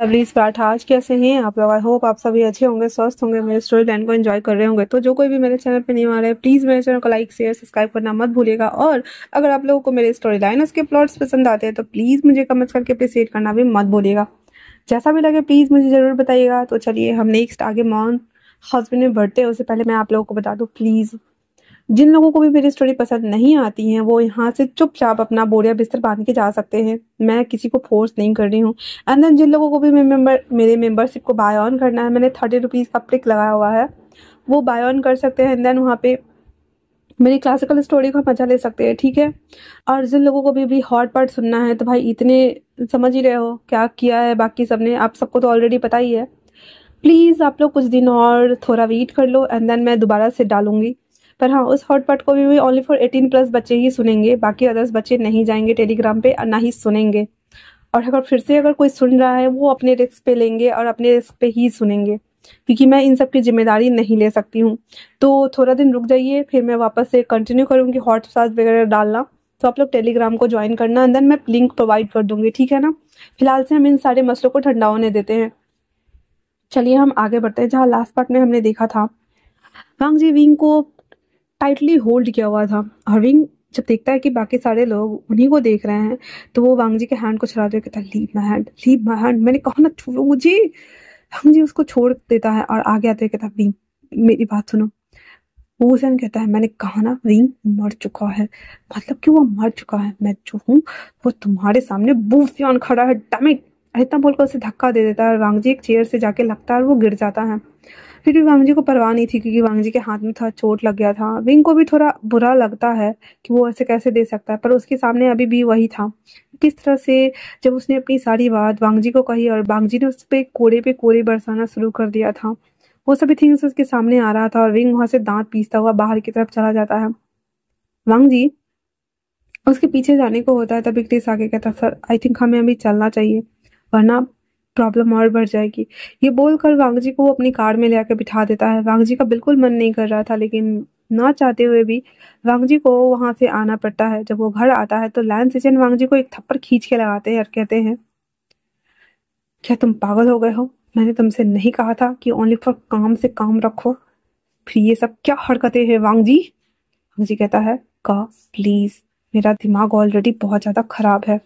Lovely paratha, आज कैसे हैं आप लोग? आई होप आप सभी अच्छे होंगे, स्वस्थ होंगे, मेरे स्टोरी लाइन को एंजॉय कर रहे होंगे। तो जो कोई भी मेरे चैनल पे नहीं आ रहा है, प्लीज मेरे चैनल को लाइक शेयर सब्सक्राइब करना मत भूलिएगा। और अगर आप लोगों को मेरे स्टोरी लाइन उसके प्लॉट्स पसंद आते हैं तो प्लीज मुझे कमेंट्स करके अप्रिशिएट करना भी मत भूलिएगा। जैसा भी लगे प्लीज मुझे जरूर बताइएगा। तो चलिए हम नेक्स्ट आगे मॉन हस्बैंड में बढ़ते हैं। उससे पहले मैं आप लोगों को बता दूं, प्लीज जिन लोगों को भी मेरी स्टोरी पसंद नहीं आती है वो यहाँ से चुपचाप अपना बोरिया बिस्तर बांध के जा सकते हैं। मैं किसी को फोर्स नहीं कर रही हूँ। एंड देन जिन लोगों को भी मेरे मेंबरशिप को बाय ऑन करना है, मैंने 30 रुपीज़ का क्लिक लगाया हुआ है, वो बाय ऑन कर सकते हैं। एंड देन वहाँ पे मेरी क्लासिकल स्टोरी का मजा ले सकते हैं, ठीक है। और जिन लोगों को भी हॉट पार्ट सुनना है तो भाई इतने समझ ही रहे हो क्या किया है बाकी सबने, आप सबको तो ऑलरेडी पता ही है। प्लीज़ आप लोग कुछ दिन और थोड़ा वेट कर लो एंड देन मैं दोबारा से डालूंगी। पर हाँ, उस हॉट पार्ट को भी ओनली फॉर 18+ बच्चे ही सुनेंगे, बाकी अदर्स बच्चे नहीं जाएंगे टेलीग्राम पे और ना ही सुनेंगे। और अगर फिर से अगर कोई सुन रहा है वो अपने रिस्क पे लेंगे और अपने रिस्क पे ही सुनेंगे, क्योंकि मैं इन सब की जिम्मेदारी नहीं ले सकती हूँ। तो थोड़ा दिन रुक जाइए, फिर मैं वापस से कंटिन्यू करूँगी हॉटस्टार वगैरह डालना। तो आप लोग टेलीग्राम को ज्वाइन करना एंड देन मैं लिंक प्रोवाइड कर दूंगी, ठीक है ना। फिलहाल से हम इन सारे मसलों को ठंडा होने देते हैं। चलिए हम आगे बढ़ते हैं। जहाँ लास्ट पार्ट में हमने देखा था वांग जी विंग को टाइटली होल्ड किया हुआ था, और विंग जब देखता है कि बाकी सारे लोग उन्हीं को देख रहे हैं तो वो वांग जी के हैंड को छुड़ाते हुए कहता है, leave my hand, leave my hand, मैंने कहा ना छोड़ो मुझे। वांग जी उसको छोड़ देता है और आगे आते हुए कहता है, विंग मेरी बात सुनो। वो उसे कहता है, मैंने कहा ना विंग मर चुका है, मतलब कि वो मर चुका है, मैं जो हूँ वो तुम्हारे सामने बूफियान खड़ा है, डैमिट। इतना बोलकर उसे धक्का दे देता है और वांग जी एक चेयर से जाके लगता है और वो गिर जाता है। फिर भी वांग जी को परवाह नहीं थी, क्योंकि वांग जी के हाथ में थोड़ा चोट लग गया था। विंग को भी थोड़ा बुरा लगता है कि वो ऐसे कैसे दे सकता है, पर उसके सामने अभी भी वही था। किस तरह से जब उसने अपनी सारी बात वांग जी को कही और वांग जी ने उस पे कोड़े बरसाना शुरू कर दिया था, वो सभी थिंग्स उसके सामने आ रहा था। और विंग वहां से दांत पीसता हुआ बाहर की तरफ चला जाता है। वांग जी उसके पीछे जाने को होता है, तभी क्रिस आगे कहता, सर आई थिंक हमें अभी चलना चाहिए, वरना प्रॉब्लम और बढ़ जाएगी। ये बोलकर वांग जी को वो अपनी कार में ले आकर बिठा देता है। वांग जी का बिल्कुल मन नहीं कर रहा था, लेकिन ना चाहते हुए भी वांग जी को वहां से आना पड़ता है। जब वो घर आता है तो लैन सिचन वांग जी को एक थप्पड़ खींच के लगाते हैं और कहते हैं, क्या तुम पागल हो गए हो? मैंने तुमसे नहीं कहा था कि ओनली फॉर काम से काम रखो? फिर ये सब क्या हरकतें हैं वांग जी? वांग जी कहता है, का प्लीज, मेरा दिमाग ऑलरेडी बहुत ज्यादा खराब है।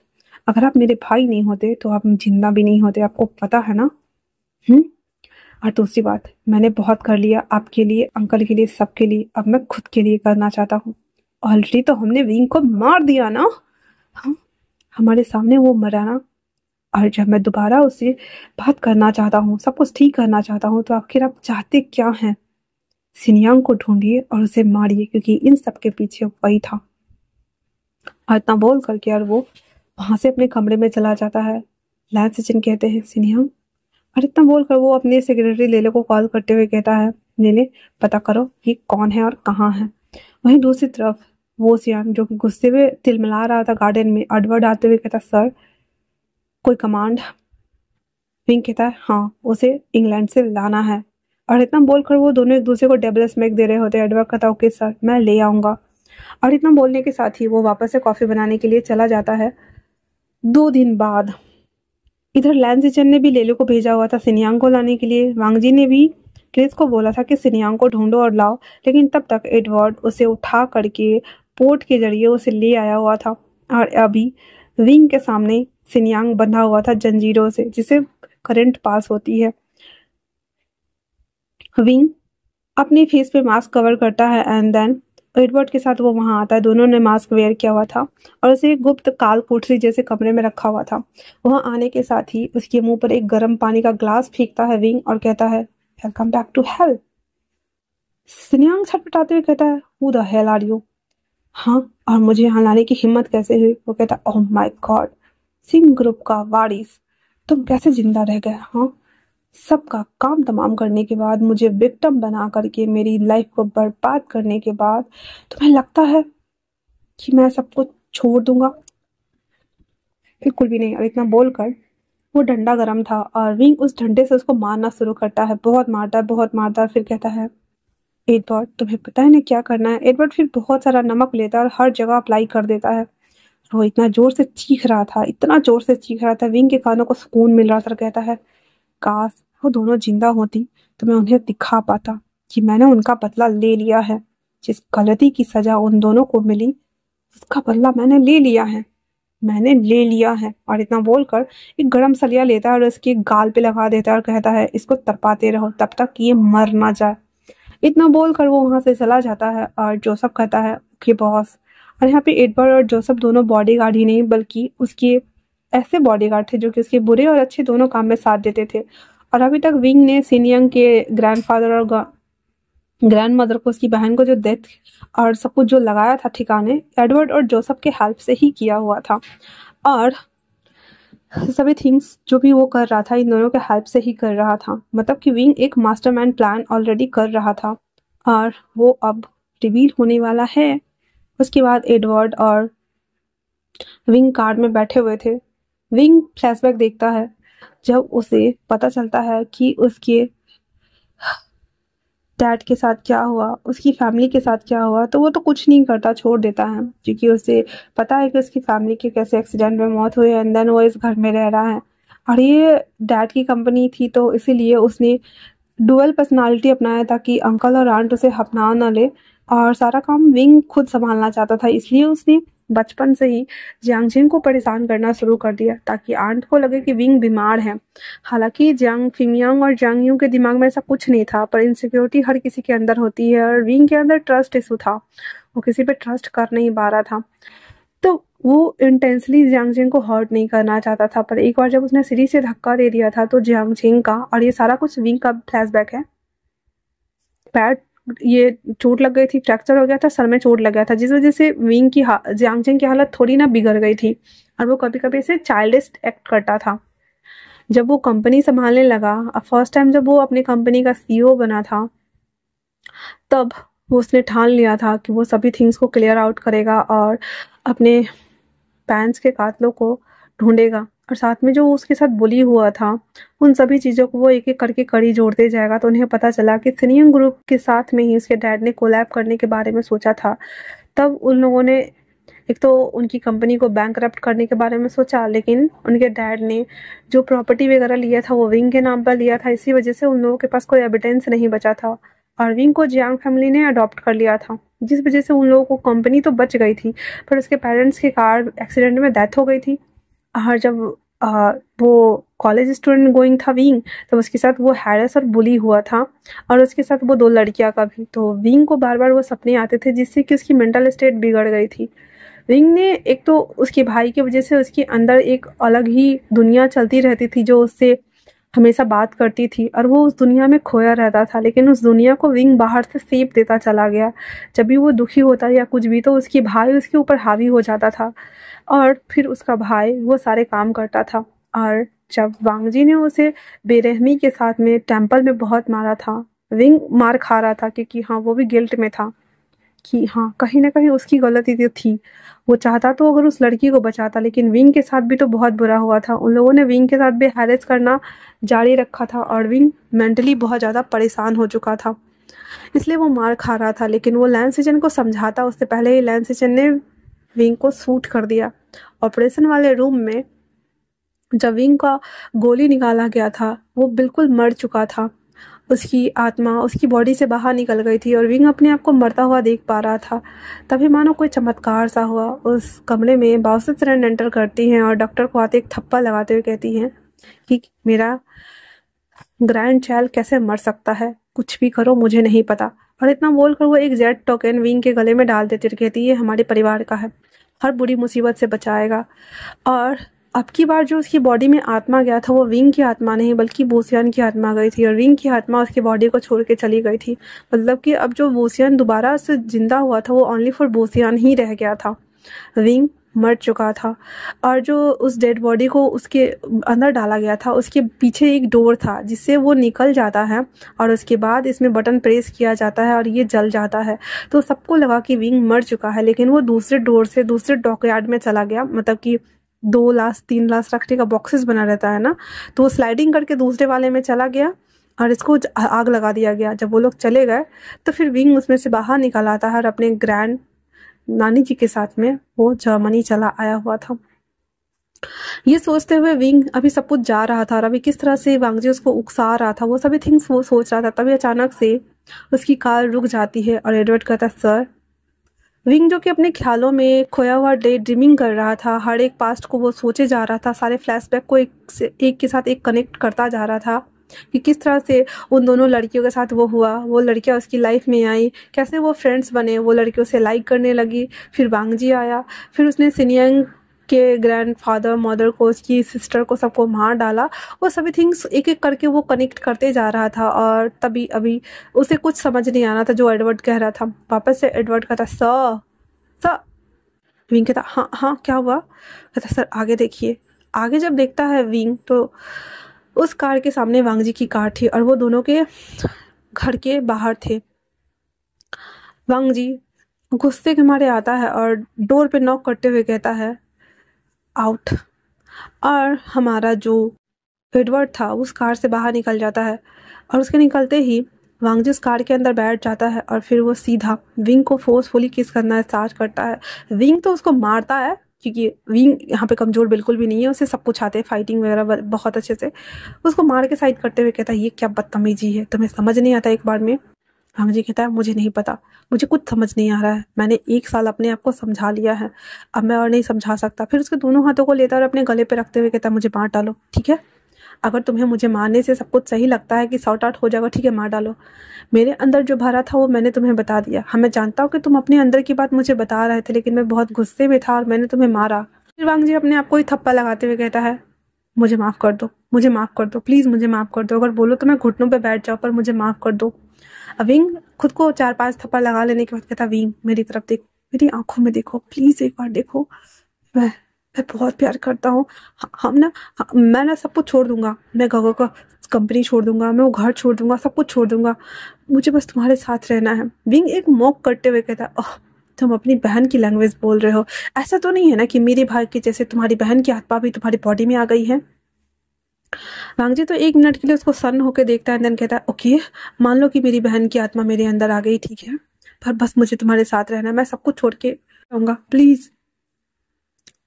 अगर आप मेरे भाई नहीं होते तो आप जिंदा भी नहीं होते, आपको पता है ना। हम्म। और दूसरी बात, मैंने बहुत कर लिया आपके लिए, अंकल के लिए, सबके लिए, अब मैं खुद के लिए करना चाहता हूँ। ऑलरेडी तो हमने विंग को मार दिया ना। हाँ, हमारे सामने वो मरा ना। और जब मैं दोबारा उससे बात करना चाहता हूँ, सब कुछ ठीक करना चाहता हूँ, तो आखिर आप चाहते क्या हैं? सिनियांग को ढूंढिए और उसे मारिए, क्योंकि इन सब के पीछे वही था। और इतना बोल करके और वो वहां से अपने कमरे में चला जाता है। लैन सचिन कहते हैं, सिनियांग। और इतना बोलकर वो अपने सेक्रेटरी लेले को कॉल करते हुए कहता है, लेले पता करो ये कौन है और कहाँ है। वहीं दूसरी तरफ वो सियान जो कि गुस्से में तिलमिला रहा था गार्डन में, अडवर्ड आते हुए कहता, सर कोई कमांड? विंग कहता है, हाँ, उसे इंग्लैंड से लाना है। और इतना बोलकर वो दोनों एक दूसरे को डबल स्मैक दे रहे होते हैं। एडवर्ड कहता, ओके सर, मैं ले आऊंगा। और इतना बोलने के साथ ही वो वापस से कॉफी बनाने के लिए चला जाता है। 2 दिन बाद इधर लैंसिचन ने भी लेलो को भेजा हुआ था सिनियांग को लाने के लिए। वांग जी ने भी क्रिस को बोला था कि सिनियांग को ढूंढो और लाओ, लेकिन तब तक एडवर्ड उसे उठा करके पोर्ट के जरिए उसे ले आया हुआ था। और अभी विंग के सामने सिनियांग बंधा हुआ था जंजीरों से, जिसे करंट पास होती है। विंग अपने फेस पे मास्क कवर करता है एंड देन एडवर्ड के साथ वो वहां आता है। दोनों ने मास्क वेयर किया हुआ था और उसे एक गुप्त काल कोठरी जैसे कमरे में रखा हुआ था। वहां आने के साथ ही उसके मुंह पर एक गर्म पानी का ग्लास फेंकता है विंग और कहता है, welcome back to hell. Xinyang छटपटाते हुए कहता है, who the hell are you? हाँ, और मुझे यहाँ लाने की हिम्मत कैसे हुई? वो कहता, oh my God, Singh group का वारिस, तुम कैसे जिंदा रह गए? हाँ, सबका काम तमाम करने के बाद, मुझे विक्टिम बना करके मेरी लाइफ को बर्बाद करने के बाद तुम्हें लगता है कि मैं सब कुछ छोड़ दूंगा? बिल्कुल भी नहीं। और इतना बोलकर वो डंडा गर्म था और विंग उस डंडे से उसको मारना शुरू करता है। बहुत मारता है, बहुत मारता है। फिर कहता है, एडवर्ड तुम्हें पता है ना क्या करना है? एडवर्ड फिर बहुत सारा नमक लेता है और हर जगह अप्लाई कर देता है। वो इतना जोर से चीख रहा था, इतना जोर से चीख रहा था, विंग के कानों को सुकून मिल रहा था। कहता है, काश वो दोनों जिंदा होती तो मैं उन्हें दिखा पाता कि मैंने उनका बदला ले लिया है। जिस गलती की सजा उन दोनों को मिली, उसका बदला मैंने ले लिया है, मैंने ले लिया है। और इतना बोलकर एक गरम सलिया लेता है और उसके गाल पे लगा देता है और कहता है, इसको तपाते रहो तब तक ये मर ना जाए। इतना बोलकर वो वहां से चला जाता है और जोसेफ कहता है, ओके बॉस। और यहाँ पे एडवर्ड और जोसेफ दोनों बॉडीगार्ड ही नहीं बल्कि उसके ऐसे बॉडीगार्ड थे जो कि उसके बुरे और अच्छे दोनों काम में साथ देते थे। और अभी तक विंग ने सिनियंग के ग्रैंडफादर और ग्रैंड मदर को, उसकी बहन को जो डेथ और सब कुछ जो लगाया था ठिकाने, एडवर्ड और जोसेफ के हेल्प से ही किया हुआ था। और सभी थिंग्स जो भी वो कर रहा था इन दोनों के हेल्प से ही कर रहा था। मतलब कि विंग एक मास्टरमाइंड प्लान ऑलरेडी कर रहा था और वो अब रिवील होने वाला है। उसके बाद एडवर्ड और विंग कार में बैठे हुए थे। विंग फ्लैशबैक देखता है जब उसे पता चलता है कि उसके डैड के साथ क्या हुआ, उसकी फैमिली के साथ क्या हुआ। तो वो तो कुछ नहीं करता, छोड़ देता है, क्योंकि उसे पता है कि उसकी फैमिली के कैसे एक्सीडेंट में मौत हुई है एंड देन वो इस घर में रह रहा है। और ये डैड की कंपनी थी तो इसीलिए उसने डुअल पर्सनालिटी अपनाया ताकि अंकल और आंट उसे अपना ना ले। और सारा काम विंग खुद संभालना चाहता था, इसलिए उसने बचपन से ही जियांगजिन को परेशान करना शुरू कर दिया ताकि आंट को लगे कि विंग बीमार है। हालांकि जियांग फिंगयांग और जियांग यू के दिमाग में ऐसा कुछ नहीं था, पर इनसिक्योरिटी हर किसी के अंदर होती है और विंग के अंदर ट्रस्ट इशू था, वो किसी पे ट्रस्ट कर नहीं पा रहा था। तो वो इंटेंसली जियांगजिन को हर्ट नहीं करना चाहता था, पर एक बार जब उसने सीढ़ी से धक्का दे दिया था तो जियांगजिन का, और ये सारा कुछ विंग का फ्लैशबैक है, पैर ये चोट लग गई थी, फ्रैक्चर हो गया था, सर में चोट लग गया था, जिस वजह से विंग की जियांगजिन की हालत थोड़ी ना बिगड़ गई थी और वो कभी कभी ऐसे चाइल्डिश एक्ट करता था। जब वो कंपनी संभालने लगा, फर्स्ट टाइम जब वो अपनी कंपनी का सीईओ बना था, तब वो उसने ठान लिया था कि वो सभी थिंग्स को क्लियर आउट करेगा और अपने पैंस के कातलों को ढूंढेगा। और साथ में जो उसके साथ बुली हुआ था उन सभी चीज़ों को वो एक एक करके कड़ी जोड़ते जाएगा। तो उन्हें पता चला कि सिनियम ग्रुप के साथ में ही उसके डैड ने कोलैब करने के बारे में सोचा था। तब उन लोगों ने एक तो उनकी कंपनी को बैंकरप्ट करने के बारे में सोचा, लेकिन उनके डैड ने जो प्रॉपर्टी वगैरह लिया था वो विंग के नाम पर लिया था, इसी वजह से उन लोगों के पास कोई एविडेंस नहीं बचा था। और विंग को जियांग फैमिली ने अडॉप्ट कर लिया था, जिस वजह से उन लोगों को कंपनी तो बच गई थी, पर उसके पेरेंट्स की कार एक्सीडेंट में डेथ हो गई थी। और जब वो कॉलेज स्टूडेंट गोइंग था विंग, तब उसके साथ वो हैरेस और बुली हुआ था, और उसके साथ वो दो लड़कियां का भी। तो विंग को बार बार वो सपने आते थे जिससे कि उसकी मेंटल स्टेट बिगड़ गई थी। विंग ने एक तो उसके भाई की वजह से उसके अंदर एक अलग ही दुनिया चलती रहती थी जो उससे हमेशा बात करती थी और वो उस दुनिया में खोया रहता था, लेकिन उस दुनिया को विंग बाहर से सेप देता चला गया। जब भी वो दुखी होता या कुछ भी तो उसकी भाई उसके ऊपर हावी हो जाता था और फिर उसका भाई वो सारे काम करता था। और जब वांगजी ने उसे बेरहमी के साथ में टेम्पल में बहुत मारा था, विंग मार खा रहा था क्योंकि हाँ वो भी गिल्ट में था कि हाँ कहीं ना कहीं उसकी गलती तो थी। वो चाहता तो अगर उस लड़की को बचाता, लेकिन विंग के साथ भी तो बहुत बुरा हुआ था। उन लोगों ने विंग के साथ भी हैरेस करना जारी रखा था और विंग मेंटली बहुत ज़्यादा परेशान हो चुका था, इसलिए वो मार खा रहा था। लेकिन वो लैन सिचन को समझाता उससे पहले ही लैन सिचन ने विंग को शूट कर दिया। ऑपरेशन वाले रूम में जब विंग का गोली निकाला गया था वो बिल्कुल मर चुका था, उसकी आत्मा उसकी बॉडी से बाहर निकल गई थी और विंग अपने आप को मरता हुआ देख पा रहा था। तभी मानो कोई चमत्कार सा हुआ। उस कमरे में बाउसेसरन एंटर करती हैं और डॉक्टर को आते एक थप्पा लगाते हुए कहती हैं कि मेरा ग्रैंड चाइल्ड कैसे मर सकता है, कुछ भी करो मुझे नहीं पता। और इतना बोलकर वो एक जेड टोकन विंग के गले में डाल देती और कहती है ये हमारे परिवार का है, हर बुरी मुसीबत से बचाएगा। और अब की बार जो उसकी बॉडी में आत्मा गया था वो विंग की आत्मा नहीं बल्कि बोसियन की आत्मा गई थी और विंग की आत्मा उसकी बॉडी को छोड़ के चली गई थी। मतलब कि अब जो बोसियन दोबारा से जिंदा हुआ था वो ओनली फॉर बोसियन ही रह गया था। विंग मर चुका था और जो उस डेड बॉडी को उसके अंदर डाला गया था उसके पीछे एक डोर था जिससे वो निकल जाता है और उसके बाद इसमें बटन प्रेस किया जाता है और ये जल जाता है। तो सबको लगा कि विंग मर चुका है, लेकिन वो दूसरे डोर से दूसरे डॉकयार्ड में चला गया। मतलब कि 2 लाश 3 लाश रखने का बॉक्सेस बना रहता है ना, तो वो स्लाइडिंग करके दूसरे वाले में चला गया और इसको आग लगा दिया गया। जब वो लोग चले गए तो फिर विंग उसमें से बाहर निकल आता है और अपने ग्रैंड नानी जी के साथ में वो जर्मनी चला आया हुआ था। ये सोचते हुए विंग अभी सब कुछ जा रहा था और अभी किस तरह से वांगजी उसको उकसा रहा था, वो सभी थिंग्स वो सोच रहा था। तभी अचानक से उसकी कार रुक जाती है और एडवर्ड कहता है सर। विंग जो कि अपने ख्यालों में खोया हुआ डे ड्रीमिंग कर रहा था, हर एक पास्ट को वो सोचे जा रहा था, सारे फ्लैशबैक को एक के साथ एक कनेक्ट करता जा रहा था कि किस तरह से उन दोनों लड़कियों के साथ वो हुआ, वो लड़कियां उसकी लाइफ में आई, कैसे वो फ्रेंड्स बने, वो लड़कियों से लाइक करने लगी, फिर वांगजी आया, फिर उसने सिनियंग के ग्रैंडफादर मदर को, उसकी सिस्टर को, सबको मार डाला। वो सभी थिंग्स एक एक करके वो कनेक्ट करते जा रहा था और तभी अभी उसे कुछ समझ नहीं आ रहा था जो एडवर्ड कह रहा था। वापस से एडवर्ड कहता सर सर। विंग कहता हाँ हाँ क्या हुआ? कहता सर आगे देखिए। आगे जब देखता है विंग तो उस कार के सामने वांगजी की कार थी और वो दोनों के घर के बाहर थे। वांगजी गुस्से के मारे आता है और डोर पे नॉक करते हुए कहता है आउट। और हमारा जो एडवर्ड था उस कार से बाहर निकल जाता है और उसके निकलते ही वांगजी उस कार के अंदर बैठ जाता है और फिर वो सीधा विंग को फोर्सफुली किस करना स्टार्ट करता है। विंग तो उसको मारता है क्योंकि विंग यहाँ पे कमज़ोर बिल्कुल भी नहीं है, उसे सब कुछ आते हैं, फाइटिंग वगैरह बहुत अच्छे से। उसको मार के साइड करते हुए कहता है ये क्या बदतमीजी है, तुम्हें समझ नहीं आता एक बार में? वांगजी कहता है मुझे नहीं पता, मुझे कुछ समझ नहीं आ रहा है, मैंने 1 साल अपने आप को समझा लिया है, अब मैं और नहीं समझा सकता। फिर उसके दोनों हाथों को लेता और अपने गले पे रखते हुए कहता है मुझे मार डालो, ठीक है? अगर तुम्हें मुझे मारने से सब कुछ सही लगता है कि सॉर्ट आउट हो जाएगा, ठीक है मार डालो। मेरे अंदर जो भरा था वो मैंने तुम्हें बता दिया। हाँ मैं जानता हूँ कि तुम अपने अंदर की बात मुझे बता रहे थे, लेकिन मैं बहुत गुस्से में था और मैंने तुम्हें मारा। फिर वांगजी अपने आप को ही थप्पा लगाते हुए कहता है मुझे माफ़ कर दो, मुझे माफ़ कर दो, प्लीज़ मुझे माफ़ कर दो, अगर बोलो तो मैं घुटनों पे बैठ जाऊँ पर मुझे माफ़ कर दो। विंग खुद को 4-5 थप्पड़ लगा लेने के बाद कहता विंग मेरी तरफ देखो, मेरी आंखों में देखो, प्लीज़ एक बार देखो, मैं बहुत प्यार करता हूँ। मैं ना सब कुछ छोड़ दूंगा, मैं गगो का कंपनी छोड़ दूंगा, मैं वो घर छोड़ दूंगा, सब कुछ छोड़ दूंगा, मुझे बस तुम्हारे साथ रहना है। विंग एक मॉक करते हुए कहता ओह तुम अपनी बहन की लैंग्वेज बोल रहे हो, ऐसा तो नहीं है ना कि मेरे भाई की जैसे तुम्हारी बहन की आत्मा भी तुम्हारी बॉडी में आ गई है? वांगजी तो 1 मिनट के लिए उसको सन्न होकर देखता है, देन कहता है ओके मान लो कि मेरी बहन की आत्मा मेरे अंदर आ गई, ठीक है, पर बस मुझे तुम्हारे साथ रहना है, मैं सब कुछ छोड़ के रहूँगा, प्लीज़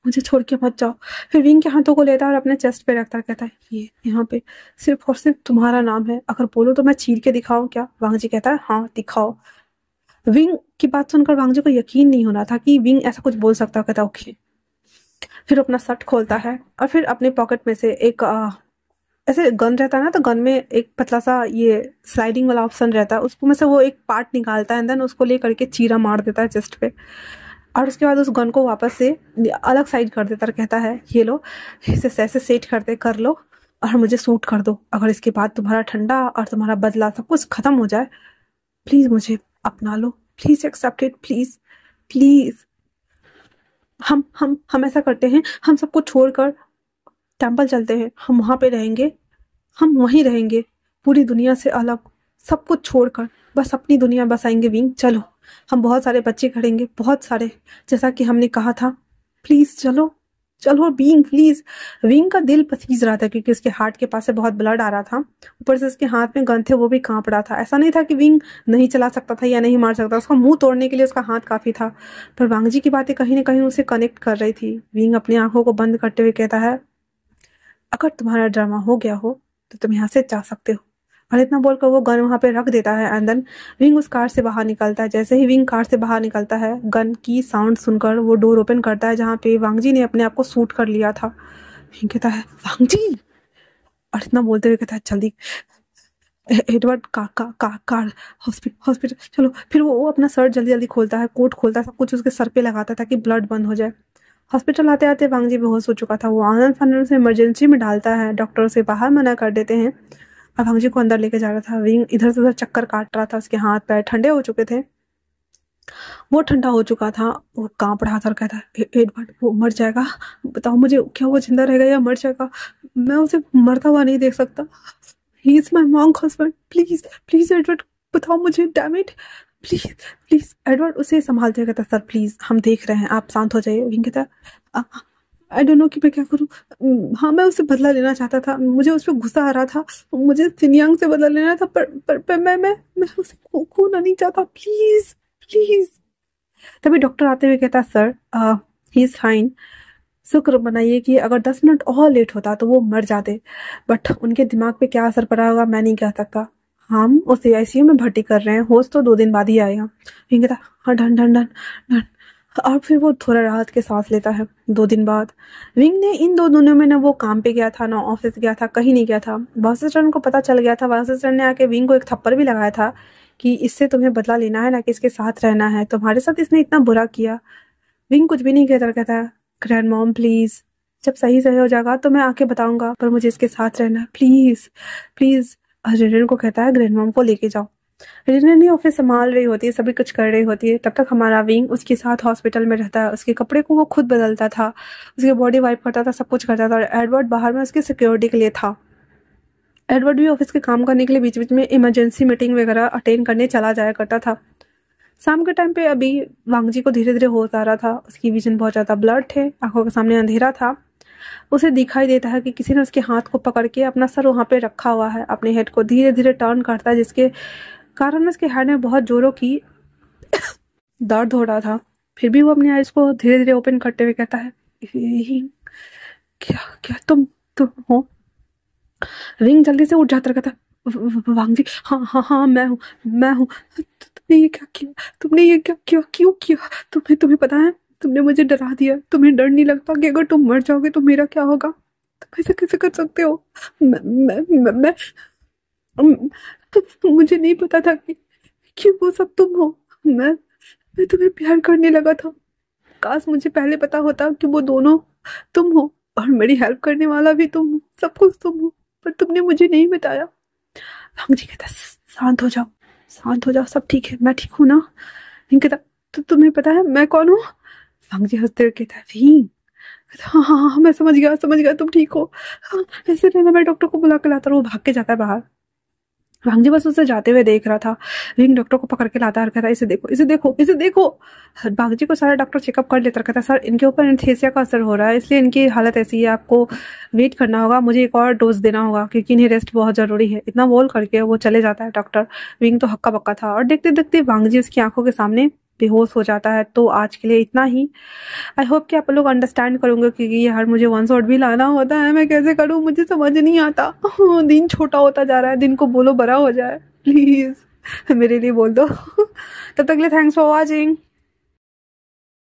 मुझे छोड़ के मत जाओ। फिर विंग के हाथों को लेता है और अपने चेस्ट पे रखता है, कहता है ये यहाँ पे सिर्फ और सिर्फ तुम्हारा नाम है, अगर बोलो तो मैं चीर के दिखाऊं क्या? वांगजी कहता है हाँ दिखाओ। विंग की बात सुनकर वांगजी को यकीन नहीं हो रहा था कि विंग ऐसा कुछ बोल सकता है। कहता ओके। फिर अपना शर्ट खोलता है और फिर अपने पॉकेट में से एक ऐसे गन रहता है ना, तो गन में एक पतला सा ये स्लाइडिंग वाला ऑप्शन रहता है, उसको में से वो एक पार्ट निकालता है, देन उसको ले करके चीरा मार देता है चेस्ट पे और उसके बाद उस गन को वापस से अलग साइड कर देता है। कहता है ये लो इसे ऐसे सेट करते कर लो और मुझे सूट कर दो, अगर इसके बाद तुम्हारा ठंडा और तुम्हारा बदला सब कुछ खत्म हो जाए, प्लीज़ मुझे अपना लो, please accept it, please please. हम ऐसा करते हैं, हम सबको छोड़कर टेम्पल चलते हैं, हम वहाँ पे रहेंगे, हम वहीं रहेंगे, पूरी दुनिया से अलग, सब कुछ छोड़कर बस अपनी दुनिया बसाएंगे। विंग चलो, हम बहुत सारे बच्चे करेंगे, बहुत सारे, जैसा कि हमने कहा था, प्लीज़ चलो चलो विंग प्लीज़। विंग का दिल पसीज रहा था क्योंकि उसके हार्ट के पास से बहुत ब्लड आ रहा था, ऊपर से उसके हाथ में गन थे वो भी कांप रहा था। ऐसा नहीं था कि विंग नहीं चला सकता था या नहीं मार सकता, उसका मुंह तोड़ने के लिए उसका हाथ काफ़ी था, पर वांगजी की बातें कहीं ना कहीं उसे कनेक्ट कर रही थी। विंग अपनी आंखों को बंद करते हुए कहता है अगर तुम्हारा ड्रामा हो गया हो तो तुम यहाँ से जा सकते हो, और इतना बोलकर वो गन वहाँ पे रख देता है एंड देन विंग उस कार से बाहर निकलता है। जैसे ही विंग कार से बाहर निकलता है, गन की साउंड सुनकर वो डोर ओपन करता है जहाँ पे वांगजी ने अपने आप को शूट कर लिया था। विंग कहता है वांगजी, और इतना बोलते हुए कहता है जल्दी एडवर्ड कार हॉस्पिटल चलो। फिर वो अपना शर्ट जल्दी जल्दी खोलता है, कोट खोलता है, सब कुछ उसके सर पे लगाता है ताकि ब्लड बंद हो जाए। हॉस्पिटल आते आते वांगजी बेहोश हो चुका था, वो आनंद फानंद से इमरजेंसी में डालता है, डॉक्टर उसे बाहर मना कर देते हैं और वांगजी को अंदर लेके जा रहा था। विंग इधर से उधर चक्कर काट रहा था, उसके हाथ पैर ठंडे हो चुके थे, वो ठंडा हो चुका था, वो कांप रहा था और कहता एडवर्ड वो मर जाएगा, बताओ मुझे क्या वो जिंदा रहेगा या मर जाएगा, मैं उसे मरता हुआ नहीं देख सकता, he is my monk husband, please please Edward बताओ मुझे, damn it please please. Edward उसे संभालते हुए कहता सर प्लीज हम देख रहे हैं, आप शांत हो जाइए। विंग कहता आई डोंट नो कि मैं क्या करूं, हाँ मैं उससे बदला लेना चाहता था, मुझे उस पर गुस्सा आ रहा था, मुझे सिनियांग से बदला लेना था, पर मैं उसे खोना नहीं चाहता, प्लीज प्लीज। तभी डॉक्टर आते हुए कहता, सर ही इज़ फाइन, शुक्र मनाइए कि अगर 10 मिनट और लेट होता तो वो मर जाते, बट उनके दिमाग पे क्या असर पड़ा होगा मैं नहीं कह सकता। हम उसे आईसीयू में भर्ती कर रहे हैं, होश तो 2 दिन बाद ही आएगा। विंग कहता, हाँ डन डन डन डन। और फिर वो थोड़ा राहत के सांस लेता है। 2 दिन बाद विंग ने इन 2 दिनों में ना वो काम पे गया था, ना ऑफिस गया था, कहीं नहीं गया था। बॉस असिस्टेंट को पता चल गया था। बॉस असिस्टेंट ने आके विंग को एक थप्पड़ भी लगाया था कि इससे तुम्हें बदला लेना है, ना कि इसके साथ रहना है, तुम्हारे साथ इसने इतना बुरा किया। विंग कुछ भी नहीं कहता, कहता ग्रैंड मॉम प्लीज, जब सही सही हो जाएगा तो मैं आके बताऊंगा, पर मुझे इसके साथ रहना प्लीज प्लीज। रेनर को कहता है ग्रैंड मॉम को लेके जाओ। रेनर ने ऑफिस संभाल रही होती है, सभी कुछ कर रही होती है, तब तक हमारा विंग उसके साथ हॉस्पिटल में रहता है। उसके कपड़े को वो खुद बदलता था, उसकी बॉडी वाइप करता था, सब कुछ करता था। और एडवर्ड बाहर में उसकी सिक्योरिटी के लिए था। एडवर्ड भी ऑफिस के काम करने के लिए बीच बीच में इमरजेंसी मीटिंग वगैरह अटेंड करने चला जाया करता था। शाम के टाइम पे अभी वांगजी को धीरे धीरे होश आ रहा था। उसकी विजन बहुत ज़्यादा ब्लर थे, आंखों के सामने अंधेरा था। उसे दिखाई देता है कि किसी ने उसके हाथ को पकड़ के अपना सर वहाँ पे रखा हुआ है, अपने हेड को धीरे धीरे टर्न करता है, जिसके कारण उसके हेड में बहुत जोरों की दर्द हो रहा था। फिर भी वो अपनी आइज को धीरे धीरे ओपन करते हुए कहता है, क्या क्या तुम हो? रिंग जल्दी से उठ जाता, कहता वांगजी, हाँ हाँ हाँ मैं हूँ। तुमने ये क्या किया? तुमने ये क्या किया? क्यों किया? तुम्हें पता है, तुमने मुझे डरा दिया। तुम्हें डर नहीं लगता कि अगर तुम मर जाओगे तो मेरा क्या होगा? तुम ऐसे कैसे कर सकते हो? मैं मुझे नहीं पता था कि वो सब तुम हो। मैं तुम्हें प्यार करने लगा था। काश मुझे पहले पता होता कि वो दोनों तुम हो और मेरी हेल्प करने वाला भी तुम हो, सब कुछ तुम हो, पर तुमने मुझे नहीं बताया। जी कहता, शांत हो जाओ, शांत हो जाओ, सब ठीक है, मैं ठीक हूँ ना? कहता, तो तुम्हें पता है मैं कौन हूँ? जी हंसते हुए कहता है, हाँ हाँ हाँ, मैं समझ गया, तुम ठीक हो। हाँ, ऐसे रहना, मैं डॉक्टर को बुला के लाता हूँ। वो भाग के जाता है बाहर। वांगजी बस उसे जाते हुए देख रहा था। रिंग डॉक्टर को पकड़ के लाता और कहता, इसे देखो, इसे देखो, इसे देखो। वांगजी को सारा डॉक्टर चेकअप कर लेता, कहता, सर इनके ऊपर एनेस्थीसिया का असर हो रहा है, इसलिए इनकी हालत ऐसी है, आपको वेट करना होगा, मुझे एक और डोज देना होगा क्योंकि इन्हें रेस्ट बहुत जरूरी है। इतना बोल करके वो चले जाता है डॉक्टर। विंग तो हक्का बक्का था और देखते देखते वांगजी उसकी आंखों के सामने बेहोश हो जाता है। तो आज के लिए इतना ही। आई होप कि आप लोग अंडरस्टैंड करोगे, क्योंकि ये हर मुझे 1 शॉट भी लाना होता है, मैं कैसे करूँ मुझे समझ नहीं आता। दिन छोटा होता जा रहा है, दिन को बोलो बड़ा हो जाए प्लीज, मेरे लिए बोल दो। तब तक के लिए थैंक्स फॉर वॉचिंग।